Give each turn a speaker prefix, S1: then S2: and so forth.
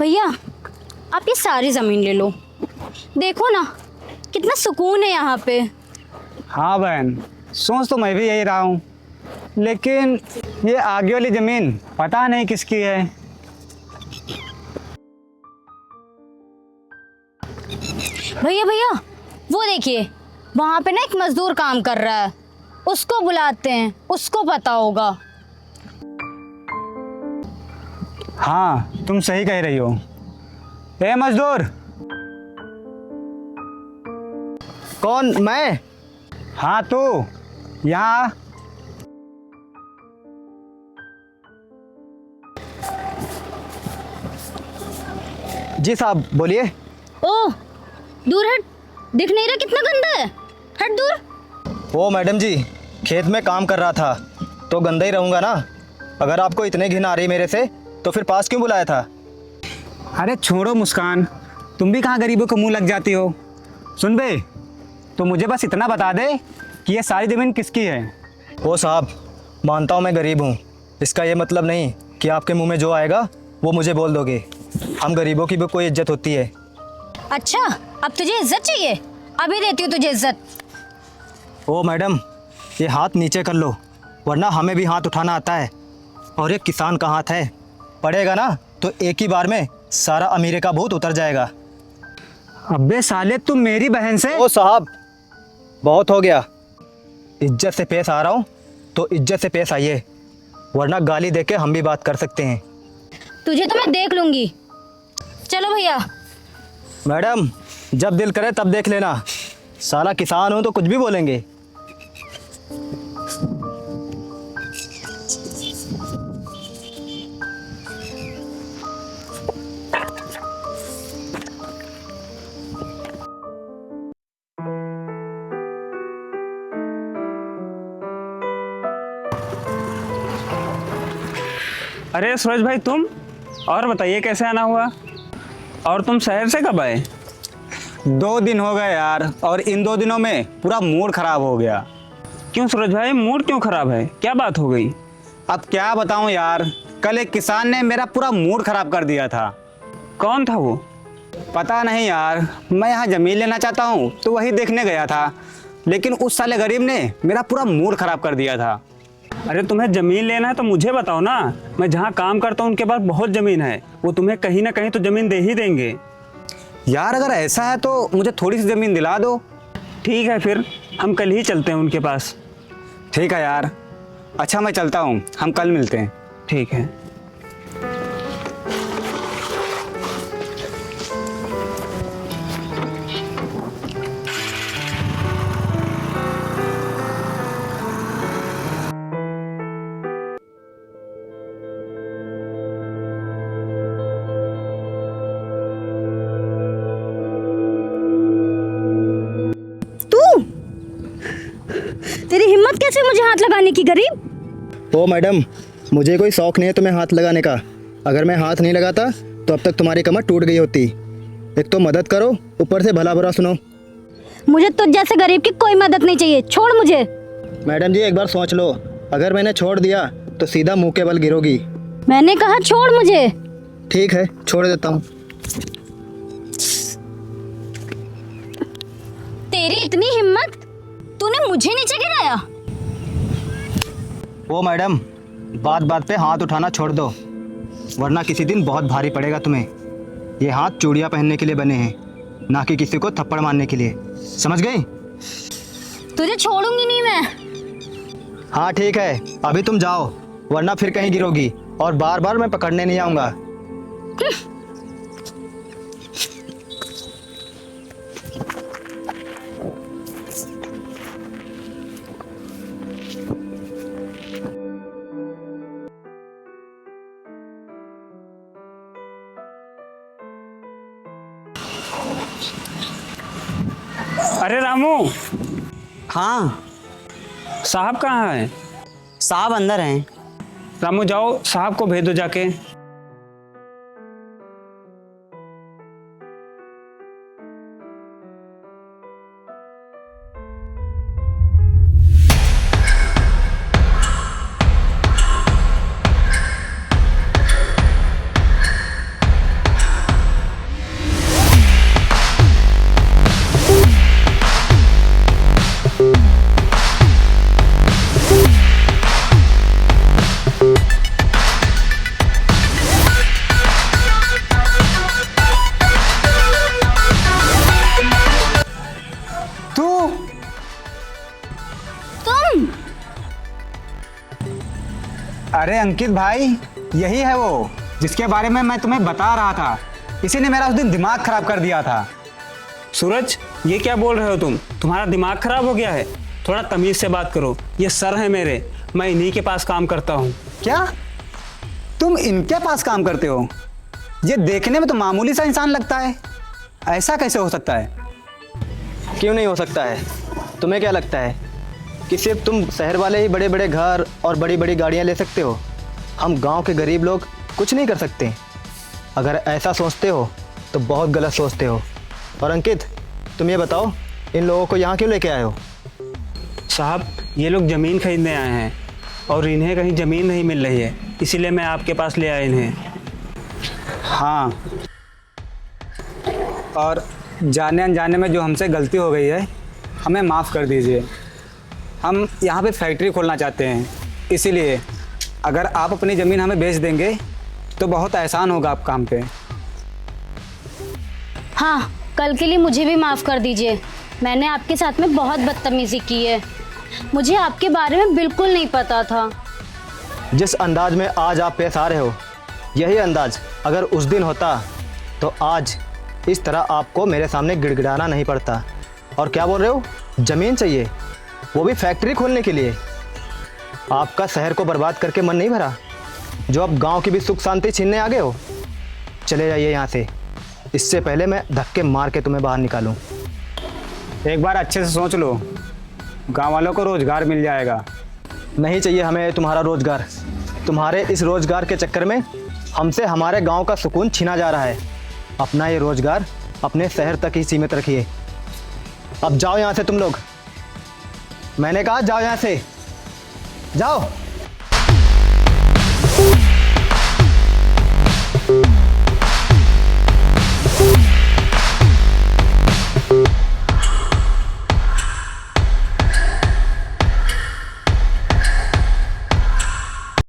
S1: भैया आप ये सारी ज़मीन ले लो, देखो ना कितना सुकून है यहाँ पे।
S2: हाँ बहन, सोच तो मैं भी यही रहा हूँ, लेकिन ये आगे वाली ज़मीन पता नहीं किसकी है।
S1: भैया भैया वो देखिए, वहाँ पे ना एक मजदूर काम कर रहा है, उसको बुलाते हैं, उसको पता होगा।
S2: हाँ तुम सही कह रही हो। ए मजदूर।
S3: कौन? मैं?
S2: हाँ तू, यहाँ।
S3: जी साहब बोलिए।
S1: ओह दूर हट, दिख नहीं रहा कितना गंदा है, हट दूर।
S3: ओ मैडम जी, खेत में काम कर रहा था तो गंदा ही रहूँगा ना। अगर आपको इतने घिन आ रही मेरे से तो फिर पास क्यों बुलाया था?
S2: अरे छोड़ो मुस्कान, तुम भी कहाँ गरीबों को मुंह लग जाती हो। सुन बे, तो मुझे बस इतना बता दे कि ये सारी ज़मीन किसकी है।
S3: ओ साहब, मानता हूँ मैं गरीब हूँ, इसका ये मतलब नहीं कि आपके मुंह में जो आएगा वो मुझे बोल दोगे। हम गरीबों की भी कोई इज्जत होती है।
S1: अच्छा अब तुझे इज्जत चाहिए, अभी देती हूँ तुझे इज्जत।
S3: ओ मैडम, ये हाथ नीचे कर लो, वरना हमें भी हाथ उठाना आता है। और ये किसान का हाथ है, पड़ेगा ना तो एक ही बार में सारा अमीरे का भूत उतर जाएगा।
S2: अबे साले तुम मेरी बहन से।
S3: ओ साहब, बहुत हो गया। इज्जत से पेश आ रहा हूँ तो इज्जत से पेश आइए, वरना गाली देके हम भी बात कर सकते हैं।
S1: तुझे तो मैं देख लूंगी, चलो भैया।
S3: मैडम, जब दिल करे तब देख लेना, साला किसान हूँ तो कुछ भी बोलेंगे।
S4: अरे सूरज भाई तुम, और बताइए कैसे आना हुआ? और तुम शहर से कब आए?
S2: 2 दिन हो गए यार, और इन 2 दिनों में पूरा मूड खराब हो गया।
S4: क्यों सूरज भाई, मूड क्यों खराब है? क्या बात हो गई?
S2: अब क्या बताऊं यार, कल एक किसान ने मेरा पूरा मूड खराब कर दिया था।
S4: कौन था वो?
S2: पता नहीं यार, मैं यहाँ ज़मीन लेना चाहता हूँ तो वही देखने गया था, लेकिन उस साले गरीब ने मेरा पूरा मूड खराब कर दिया था।
S4: अरे तुम्हें ज़मीन लेना है तो मुझे बताओ ना, मैं जहाँ काम करता हूँ उनके पास बहुत ज़मीन है, वो तुम्हें कहीं ना कहीं तो ज़मीन दे ही देंगे।
S2: यार अगर ऐसा है तो मुझे थोड़ी सी ज़मीन दिला दो।
S4: ठीक है, फिर हम कल ही चलते हैं उनके पास।
S2: ठीक है यार, अच्छा मैं चलता हूँ, हम कल मिलते हैं।
S4: ठीक है।
S1: तेरी हिम्मत कैसे मुझे हाथ लगाने की गरीब?
S3: ओ मैडम, मुझे कोई शौक नहीं है तुम्हें हाथ लगाने का। अगर मैं हाथ नहीं लगाता तो अब तक तुम्हारी कमर टूट गई होती। एक तो मदद करो, ऊपर से भला बुरा सुनो।
S1: मुझे तुझ जैसे गरीब की कोई मदद नहीं चाहिए, छोड़ मुझे।
S3: मैडम जी एक बार सोच लो, अगर मैंने छोड़ दिया तो सीधा मुंह के बल गिरोगी।
S1: मैंने कहा छोड़ मुझे।
S3: ठीक है, छोड़ देता हूँ।
S1: तेरी इतनी हिम्मत, तूने मुझे नीचे गिराया?
S3: ओ मैडम, बात बात पे हाथ उठाना छोड़ दो, वरना किसी दिन बहुत भारी पड़ेगा तुम्हें। ये हाथ चूड़ियाँ पहनने के लिए बने हैं, ना कि किसी को थप्पड़ मारने के लिए, समझ गई?
S1: तुझे छोड़ूंगी नहीं मैं।
S3: हाँ ठीक है, अभी तुम जाओ, वरना फिर कहीं गिरोगी और बार बार मैं पकड़ने नहीं आऊँगा।
S4: अरे रामू,
S5: हाँ
S4: साहब कहाँ हैं?
S5: साहब अंदर हैं।
S4: रामू जाओ, साहब को भेज दो जाके।
S2: अरे अंकित भाई, यही है वो जिसके बारे में मैं तुम्हें बता रहा था। इसी ने मेरा उस दिन दिमाग खराब कर दिया था।
S4: सूरज, ये क्या बोल रहे हो तुम? तुम्हारा दिमाग खराब हो गया है? थोड़ा तमीज़ से बात करो। ये सर है मेरे, मैं इन्हीं के पास काम करता हूँ।
S2: क्या तुम इनके पास काम करते हो? ये देखने में तो मामूली सा इंसान लगता है, ऐसा कैसे हो सकता है?
S3: क्यों नहीं हो सकता है? तुम्हें क्या लगता है कि सिर्फ तुम शहर वाले ही बड़े बड़े घर और बड़ी बड़ी गाड़ियाँ ले सकते हो? हम गांव के गरीब लोग कुछ नहीं कर सकते? अगर ऐसा सोचते हो तो बहुत गलत सोचते हो। और अंकित, तुम ये बताओ, इन लोगों को यहाँ क्यों लेके आए हो?
S4: साहब, ये लोग ज़मीन खरीदने आए हैं और इन्हें कहीं ज़मीन नहीं मिल रही है, इसीलिए मैं आपके पास ले आया इन्हें।
S2: हाँ, और जाने अनजाने में जो हमसे गलती हो गई है, हमें माफ़ कर दीजिए। हम यहाँ पे फैक्ट्री खोलना चाहते हैं, इसीलिए अगर आप अपनी ज़मीन हमें बेच देंगे तो बहुत एहसान होगा आप काम पे।
S1: हाँ, कल के लिए मुझे भी माफ़ कर दीजिए। मैंने आपके साथ में बहुत बदतमीज़ी की है। मुझे आपके बारे में बिल्कुल नहीं पता था।
S3: जिस अंदाज में आज आप पेश आ रहे हो, यही अंदाज अगर उस दिन होता तो आज इस तरह आपको मेरे सामने गिड़गिड़ाना नहीं पड़ता। और क्या बोल रहे हो? ज़मीन चाहिए, वो भी फैक्ट्री खोलने के लिए? आपका शहर को बर्बाद करके मन नहीं भरा, जो अब गांव की भी सुख शांति छीनने आ गए हो? चले जाइए यहाँ से, इससे पहले मैं धक्के मार के तुम्हें बाहर निकालूं।
S2: एक बार अच्छे से सोच लो, गांव वालों को रोज़गार मिल जाएगा।
S3: नहीं चाहिए हमें तुम्हारा रोज़गार। तुम्हारे इस रोज़गार के चक्कर में हमसे हमारे गांव का सुकून छीना जा रहा है। अपना ये रोज़गार अपने शहर तक ही सीमित रखिए। अब जाओ यहाँ से तुम लोग, मैंने कहा जाओ यहाँ से, जाओ।